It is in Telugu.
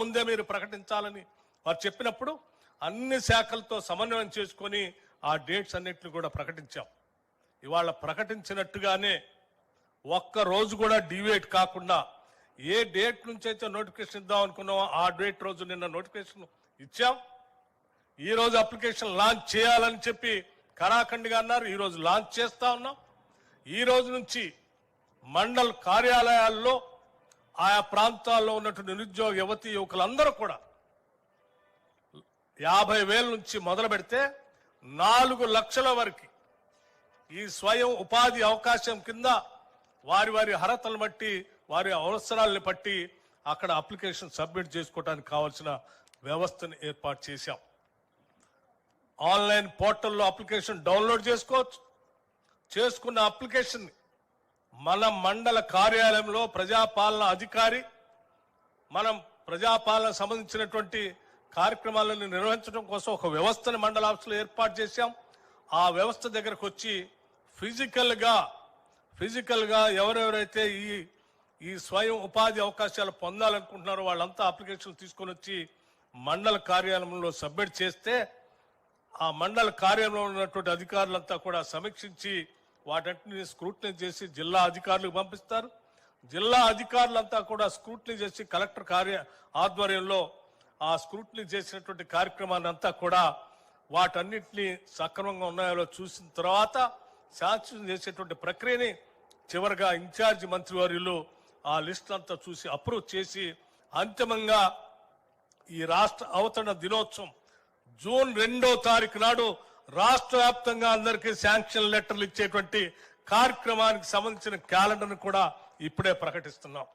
ముందే మీరు ప్రకటించాలని వారు చెప్పినప్పుడు అన్ని శాఖలతో సమన్వయం చేసుకొని ఆ డేట్స్ అన్నిటిని కూడా ప్రకటించాం. ఇవాళ ప్రకటించినట్టుగానే ఒక్క రోజు కూడా డివేట్ కాకుండా ఏ డేట్ నుంచి అయితే నోటిఫికేషన్ ఇద్దాం అనుకున్నామో ఆ డేట్ రోజు నిన్న నోటిఫికేషన్ ఇచ్చాం. ఈ రోజు అప్లికేషన్ లాంచ్ చేయాలని చెప్పి కరాఖండిగా అన్నారు. ఈ రోజు లాంచ్ చేస్తా ఉన్నాం. ఈ రోజు నుంచి మండల్ కార్యాలయాల్లో ఆయా ప్రాంతాల్లో ఉన్నటువంటి నిరుద్యోగ యువతీ యువకులందరూ కూడా 50,000 నుంచి మొదలు పెడితే 4 లక్షల వరకు ఈ స్వయం ఉపాధి అవకాశం కింద వారి వారి అర్హతలను బట్టి వారి అవసరాలను బట్టి అక్కడ అప్లికేషన్ సబ్మిట్ చేసుకోవడానికి కావాల్సిన వ్యవస్థను ఏర్పాటు చేశాం. ఆన్లైన్ పోర్టల్లో అప్లికేషన్ డౌన్లోడ్ చేసుకోవచ్చు. చేసుకున్న అప్లికేషన్ మన మండల కార్యాలయంలో ప్రజాపాలన అధికారి మనం ప్రజాపాలన సంబంధించినటువంటి కార్యక్రమాలను నిర్వహించడం కోసం ఒక వ్యవస్థను మండల ఆఫీసులో ఏర్పాటు చేశాం. ఆ వ్యవస్థ దగ్గరకు వచ్చి ఫిజికల్ గా ఎవరెవరైతే ఈ స్వయం ఉపాధి అవకాశాలు పొందాలనుకుంటున్నారో వాళ్ళంతా అప్లికేషన్ తీసుకొని వచ్చి మండల కార్యాలయంలో సబ్మిట్ చేస్తే ఆ మండల కార్యాలయంలో ఉన్నటువంటి అధికారులంతా కూడా సమీక్షించి వాటిని స్క్రూటినీ చేసి జిల్లా అధికారులకు పంపిస్తారు. జిల్లా అధికారులంతా కూడా స్క్రూటినీ చేసి కలెక్టర్ ఆధ్వర్యంలో ఆ స్క్రూటినీ చేసినటువంటి కార్యక్రమాన్ని అంతా కూడా వాటన్నిటినీ సక్రమంగా ఉన్నాయో చూసిన తర్వాత శాంక్షన్ చేసేటువంటి ప్రక్రియని చివరిగా ఇన్ఛార్జి మంత్రివర్యులు ఆ లిస్ట్ అంతా చూసి అప్రూవ్ చేసి అంతిమంగా ఈ రాష్ట్ర అవతరణ దినోత్సవం జూన్ 2వ తారీఖు నాడు రాష్ట్ర వ్యాప్తంగా అందరికీ శాంక్షన్ లెటర్లు ఇచ్చేటువంటి కార్యక్రమానికి సంబంధించిన క్యాలెండర్ను కూడా ఇప్పుడే ప్రకటిస్తున్నాం.